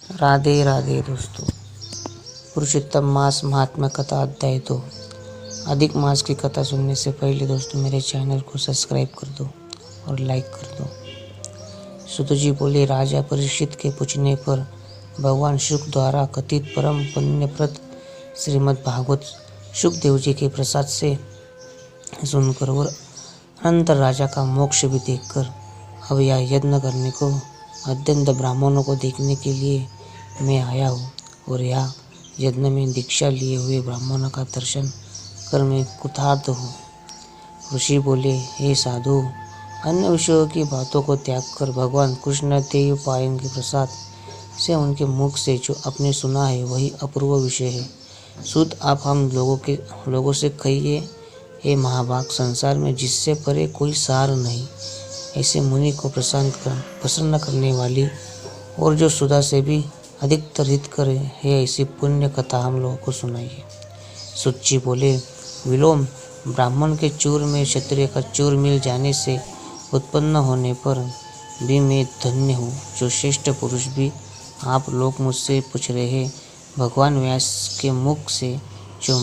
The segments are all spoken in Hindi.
राधे राधे दोस्तों। पुरुषोत्तम मास महात्मा कथा अध्याय 2। अधिक मास की कथा सुनने से पहले दोस्तों मेरे चैनल को सब्सक्राइब कर दो और लाइक कर दो। सुत जी बोले, राजा परीक्षित के पूछने पर भगवान शुक द्वारा कथित परम पुण्यप्रद श्रीमद् भागवत शुकदेव जी के प्रसाद से सुनकर और अनंतर राजा का मोक्ष भी देखकर अब यह यत्न करने को अत्यंत ब्राह्मणों को देखने के लिए मैं आया हूँ और यह यज्ञ में दीक्षा लिए हुए ब्राह्मणों का दर्शन कर मैं कृतार्थ हूँ। ऋषि बोले, हे साधु, अन्य विषयों की बातों को त्याग कर भगवान कृष्ण देव पायन के प्रसाद से उनके मुख से जो आपने सुना है वही अपूर्व विषय है। सूत आप हम लोगों से कहिए, हे महाभाग, संसार में जिससे परे कोई सार नहीं, ऐसे मुनि को प्रसन्न करने वाली और जो सुधा से भी अधिकतर हित करे है, ऐसी पुण्य कथा हम लोगों को सुनाइए। सुच्ची बोले, विलोम, ब्राह्मण के चूर में क्षत्रिय का चूर मिल जाने से उत्पन्न होने पर भी मैं धन्य हूँ। जो श्रेष्ठ पुरुष भी आप लोग मुझसे पूछ रहे हैं, भगवान व्यास के मुख से जो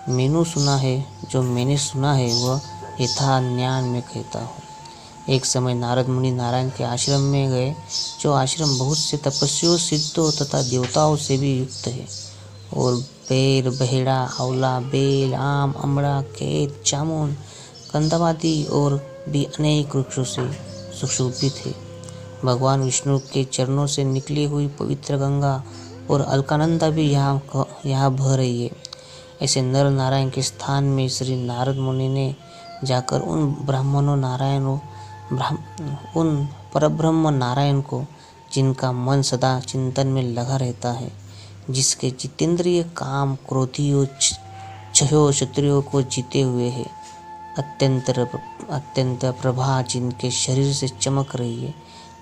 मैंने सुना है वह यथा ज्ञान में कहता हूँ। एक समय नारद मुनि नारायण के आश्रम में गए, जो आश्रम बहुत से तपस्वियों, सिद्धों तथा देवताओं से भी युक्त है और बेर, बहेड़ा, आंवला, बेल, आम, अमड़ा, केत, जामुन, कंदमादि और भी अनेक वृक्षों से सुशोभित है। भगवान विष्णु के चरणों से निकली हुई पवित्र गंगा और अलकानंदा भी यहाँ बह रही है। ऐसे नर नारायण के स्थान में श्री नारद मुनि ने जाकर उन परब्रह्म नारायण को, जिनका मन सदा चिंतन में लगा रहता है, जिसके जितेंद्रिय काम क्रोधियों छयों क्षत्रियों को जीते हुए है, अत्यंत प्रभा जिनके शरीर से चमक रही है,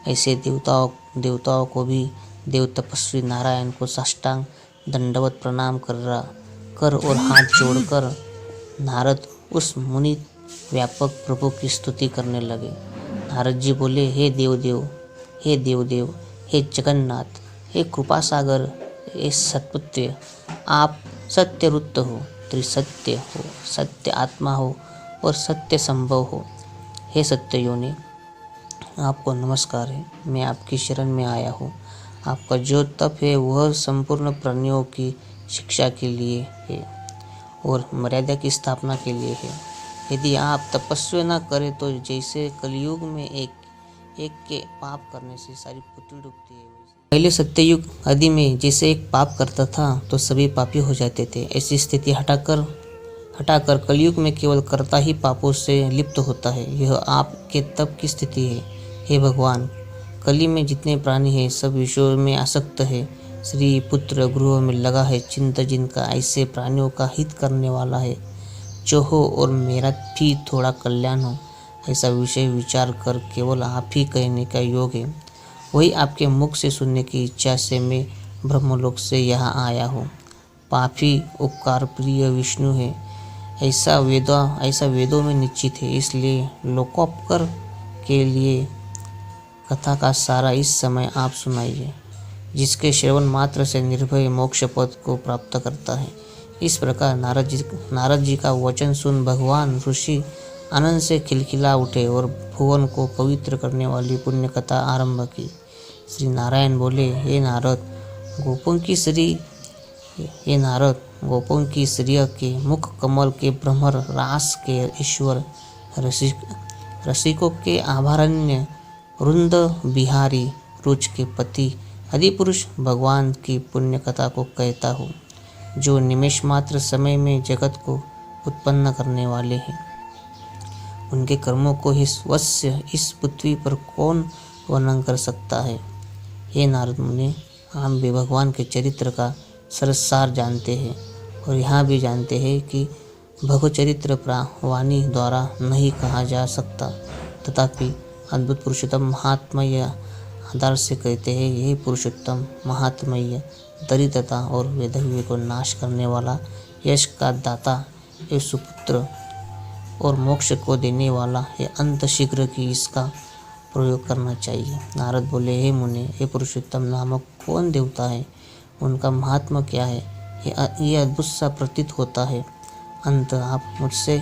ऐसे देवताओं को भी देव तपस्वी नारायण को साष्टांग दंडवत प्रणाम कर और हाथ जोड़कर नारद उस मुनि व्यापक प्रभु की स्तुति करने लगे। नारद जी बोले, हे देवदेव, हे जगन्नाथ, हे कृपा सागर, हे सत्पुत्र, आप सत्य रुत हो, त्रिसत्य हो, सत्य आत्मा हो और सत्य संभव हो। हे सत्य योनि, आपको नमस्कार है। मैं आपकी शरण में आया हूँ। आपका जो तप है वह संपूर्ण प्राणियों की शिक्षा के लिए है और मर्यादा की स्थापना के लिए है। यदि आप तपस्या न करें तो जैसे कलयुग में एक के पाप करने से सारी पृथ्वी डूबती है, पहले सत्ययुग आदि में जैसे एक पाप करता था तो सभी पापी हो जाते थे, ऐसी स्थिति हटाकर कलयुग में केवल कर्ता ही पापों से लिप्त होता है। यह आपके तप की स्थिति है। हे भगवान, कली में जितने प्राणी हैं सब विषयों में आसक्त है, स्त्री पुत्र गृह में लगा है, चिंता जिनका ऐसे प्राणियों का हित करने वाला है, जो हो और मेरा भी थोड़ा कल्याण हो, ऐसा विषय विचार कर केवल आप ही कहने का योग है। वही आपके मुख से सुनने की इच्छा से मैं ब्रह्मलोक से यहाँ आया हूँ। पापी उपकार प्रिय विष्णु है, ऐसा वेदों में निश्चित है। इसलिए लोकोपकार के लिए कथा का सारा इस समय आप सुनाइए, जिसके श्रवण मात्र से निर्भय मोक्ष पद को प्राप्त करता है। इस प्रकार नारद जी का वचन सुन भगवान ऋषि आनंद से खिलखिला उठे और भुवन को पवित्र करने वाली पुण्य कथा आरंभ की। श्री नारायण बोले, हे नारद, गोपों की श्रिय के मुख कमल के भ्रमर, रास के ईश्वर, रसिकों के आभरण्य, रुंद बिहारी, रुच के पति, आदिपुरुष भगवान की पुण्य कथा को कहता हूँ, जो निमेष मात्र समय में जगत को उत्पन्न करने वाले हैं। उनके कर्मों को इस पृथ्वी पर कौन वर्णन कर सकता है। हे नारद मुनि, हम भी भगवान के चरित्र का सरसार जानते हैं और यहाँ भी जानते हैं कि भगवचरित्र वाणी द्वारा नहीं कहा जा सकता, तथापि अद्भुत पुरुषोत्तम महात्म्य आधार से कहते हैं। यही पुरुषोत्तम महात्म्य दरिद्रता और वेदव्य को नाश करने वाला, यश का दाता, ये सुपुत्र और मोक्ष को देने वाला है। अंत शीघ्र की इसका प्रयोग करना चाहिए। नारद बोले, हे मुने, हे पुरुषोत्तम नामक कौन देवता है, उनका महात्मा क्या है, ये अद्भुत सा प्रतीत होता है। अंत आप मुझसे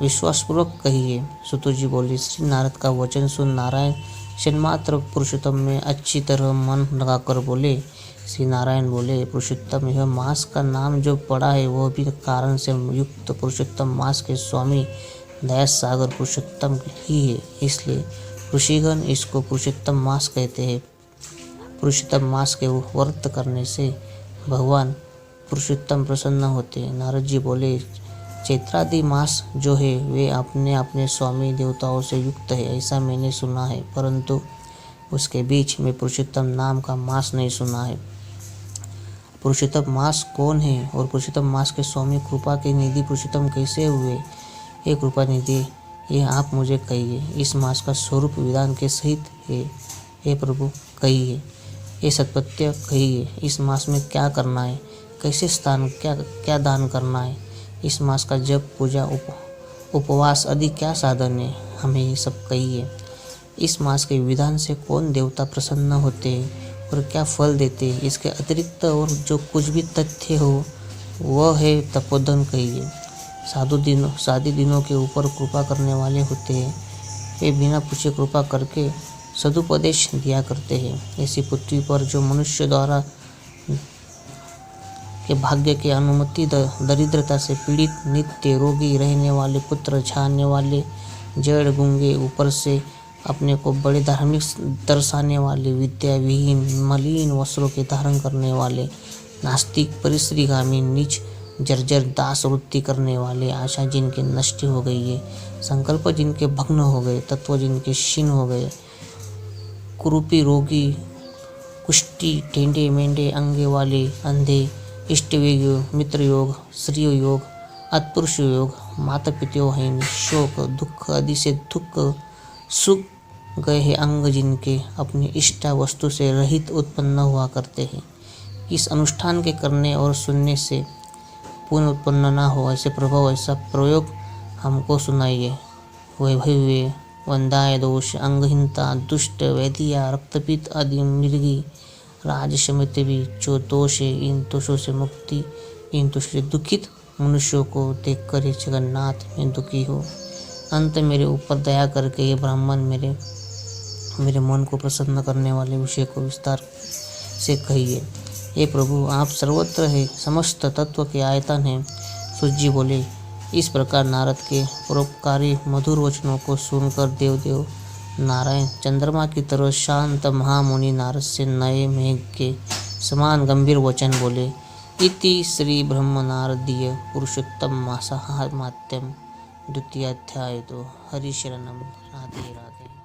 विश्वासपूर्वक कहिए। सुतोजी बोले, श्री नारद का वचन सुन नारायण क्षणमात्र पुरुषोत्तम में अच्छी तरह मन लगाकर बोले। श्री नारायण बोले, पुरुषोत्तम, यह मास का नाम जो पड़ा है वह भी कारण से युक्त पुरुषोत्तम मास के स्वामी दया सागर पुरुषोत्तम ही है, इसलिए ऋषिगण इसको पुरुषोत्तम मास कहते हैं। पुरुषोत्तम मास के व्रत करने से भगवान पुरुषोत्तम प्रसन्न होते हैं। नारद जी बोले, चैत्रादि मास जो है वे अपने अपने स्वामी देवताओं से युक्त है, ऐसा मैंने सुना है, परंतु उसके बीच में पुरुषोत्तम नाम का मास नहीं सुना है। पुरुषोत्तम मास कौन है और पुरुषोत्तम मास के स्वामी कृपा के निधि पुरुषोत्तम कैसे हुए? हे कृपा निधि, ये आप मुझे कहिए। इस मास का स्वरूप विधान के सहित है, हे प्रभु कहिए। ये सत्पत्य कहिए, इस मास में क्या करना है, कैसे स्थान, क्या दान करना है, इस मास का जप, पूजा, उपवास आदि क्या साधन है, हमें ये सब कहिए। इस मास के विधान से कौन देवता प्रसन्न होते हैं और क्या फल देते हैं, इसके अतिरिक्त और जो कुछ भी तथ्य हो वह है तपोधन कहिए। सादे दिनों के ऊपर कृपा करने वाले होते हैं, वे बिना पूछे कृपा करके सदुपदेश दिया करते हैं। ऐसी पृथ्वी पर जो मनुष्य द्वारा के भाग्य के अनुमति दरिद्रता से पीड़ित, नित्य रोगी रहने वाले, पुत्र छाने वाले, जड़ गूंगे, ऊपर से अपने को बड़े धार्मिक दर्शाने वाले, विद्या विहीन मलिन वस्त्रों के धारण करने वाले, नास्तिक, परिश्रीगामी, नीच, जर्जर दास वृत्ति करने वाले, आशा जिनके नष्ट हो गई है, संकल्प जिनके भग्न हो गए, तत्व जिनके क्षीण हो गए, कुरूपी, रोगी, कुष्ठी, टेढ़े मेढ़े अंगे वाले, अंधे, इष्टवेग योग, मित्र योग, श्री योग, अत्पुरुष योग, माता पिताहीन, शोक दुख आदि से दुख सुख गए हैं अंग जिनके अपनी इष्टा वस्तु से रहित उत्पन्न हुआ करते हैं। इस अनुष्ठान के करने और सुनने से पुण्य उत्पन्न न हो, ऐसे प्रभाव, ऐसा प्रयोग हमको सुनाइए। वैभव्य, वंदाय दोष, अंगहीनता, दुष्ट, वैदिया, रक्तपित्त आदि मृगी, राजसमित भी जो दोष है, इन दोषों से मुक्ति, इन दोषों से दुखित मनुष्यों को देखकर हे जगन्नाथ मैं दुखी हो। अंत मेरे ऊपर दया करके ये ब्राह्मण मेरे मन को प्रसन्न करने वाले विषय को विस्तार से कहिए। हे प्रभु, आप सर्वत्र है, समस्त तत्व के आयतन हैं। सूत बोले, इस प्रकार नारद के परोपकारी मधुर वचनों को सुनकर देवदेव नारायण चंद्रमा की तरह शांत महामुनि नारद से नए मेघ के समान गंभीर वचन बोले। इति श्री ब्रह्म नारदीय पुरुषोत्तम मासाहार मात्यम द्वितीय अध्याय। तो हरि शरणम, राधे राधे।